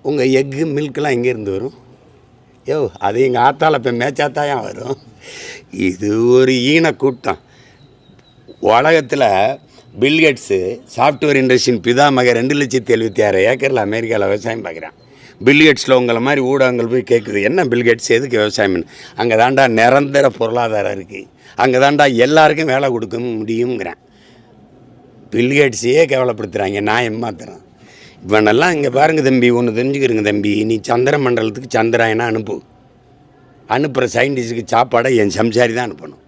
உங்கள் எக்கு மில்கெலாம் எங்கேருந்து வரும்? யோ அது எங்கள் ஆத்தால் இப்போ மேய்ச்சாத்தான் வரும். இது ஒரு ஈன கூட்டம். உலகத்தில் பில்கேட்ஸு சாஃப்ட்வேர் இண்டஸ்ட்ரியின் பிதாமக 2,76,000 ஏக்கரில் அமெரிக்காவில் விவசாயம் பார்க்குறான். பில்கேட்ஸில் உங்களை மாதிரி ஊடகங்கள் போய் கேட்குது, என்ன பில்கேட்ஸ் எதுக்கு விவசாயம்? அங்கே தாண்டா நிரந்தர பொருளாதாரம் இருக்குது, அங்கே தாண்டா எல்லாருக்கும் வேலை கொடுக்க முடியுங்கிறேன். பில்கேட்ஸையே கேவலப்படுத்துகிறாங்க, நான் ஏமாத்துறேன். இவனெல்லாம் இங்கே பாருங்கள் தம்பி, ஒன்று தெரிஞ்சுக்கிறங்க தம்பி, நீ சந்திர மண்டலத்துக்கு சந்திராயனா அனுப்புகிற சயின்டிஸ்ட்டுக்கு சாப்பாடை என் சம்சாரி தான் அனுப்பணும்.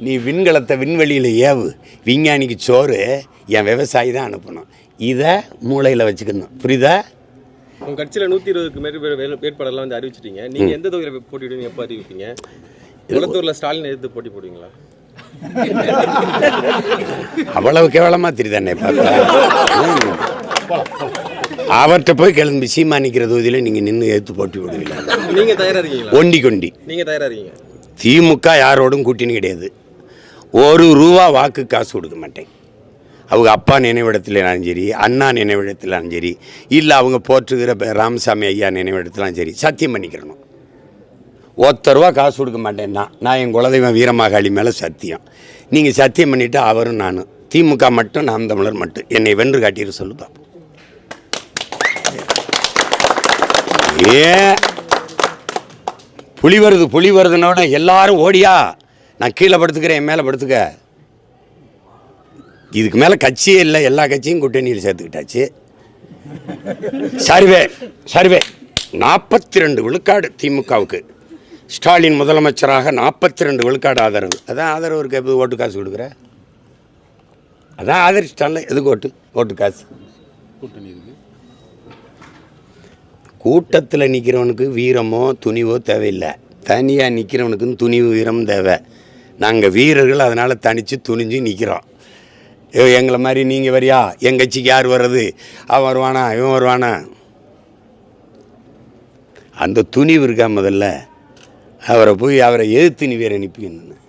நீ விண்கலத்தை விண்வெளியில் ஏவு, விஞ்ஞானிக்கு சோறு என் விவசாயி தான் அனுப்பணும். இதை மூளையில் வச்சுக்கணும், புரியுதா? உங்கள் கட்சியில் 120க்கு மேல் வேட்பாளர்லாம் வந்து அறிவிச்சிட்டீங்க. நீங்கள் எந்த தொகுதியில் போட்டிவிடுவீங்க, எப்போ அறிவிப்பீங்க? குளத்தூரில் ஸ்டாலின் எதிர்த்து போட்டி போடுவீங்களா? அவ்வளவு கேவலமாக தெரியுதானே பார்த்தா? அவர்கிட்ட போய் கிளம்பி சீமானிக்கிற தொகுதியில் நீங்கள் நின்று எடுத்து போட்டி போடுவீங்களா? நீங்கள் தயாராக இருக்கீங்களா? ஒண்டி கொண்டி நீங்கள் தயாராக இருக்கீங்க? திமுக யாரோடும் கூட்டணி கிடையாது. ₹1 வாக்கு காசு கொடுக்க மாட்டேன். அவங்க அப்பா நினைவிடத்துலனாலும் சரி, அண்ணா நினைவிடத்துலாலும் சரி, இல்லை அவங்க போற்றுகிற ராமசாமி ஐயா நினைவிடத்துலாம் சரி, சத்தியம் பண்ணிக்கிறணும். ₹1 காசு கொடுக்க மாட்டேன். நான் என் குலதெய்வம் வீரமாகாளி மேலே சத்தியம். நீங்கள் சத்தியம் பண்ணிவிட்டு அவரும் நானும், திமுக மட்டும் நாம் தமிழர் மட்டும் என்னை வென்று காட்டிட்டு சொல்லு பார்ப்போம். ஏன் புலி வருதுனோட எல்லாரும் ஓடியா, நான் கீழே படுத்துக்கிறேன், என் மேலே படுத்துக்க. இதுக்கு மேலே கட்சியே இல்லை, எல்லா கட்சியும் கூட்டணியில் சேர்த்துக்கிட்டாச்சு. சர்வே 42 விழுக்காடு திமுகவுக்கு. ஸ்டாலின் முதலமைச்சராக 42 விழுக்காடு ஆதரவு. அதான் ஆதரவுக்கு எப்போ ஓட்டு காசு கொடுக்குற? அதான் ஆதரிச்சிட்டான்ல, எதுக்கு ஓட்டு காசு? கூட்டத்தில் நிற்கிறவனுக்கு வீரமோ துணிவோ தேவையில்லை, தனியாக நிற்கிறவனுக்குன்னு துணிவு வீரம் தேவை. நாங்கள் வீரர்கள், அதனால் தனித்து துணிஞ்சு நிற்கிறோம். எங்களை மாதிரி நீங்கள் வரியா, எங்கள் கட்சிக்கு யார் வர்றது, அவன் வருவானா இவன் வருவானா? அந்த துணிவு இருக்கா? முதல்ல அவரை எதிர்த்து நீ வேற அனுப்பிக்கணும்.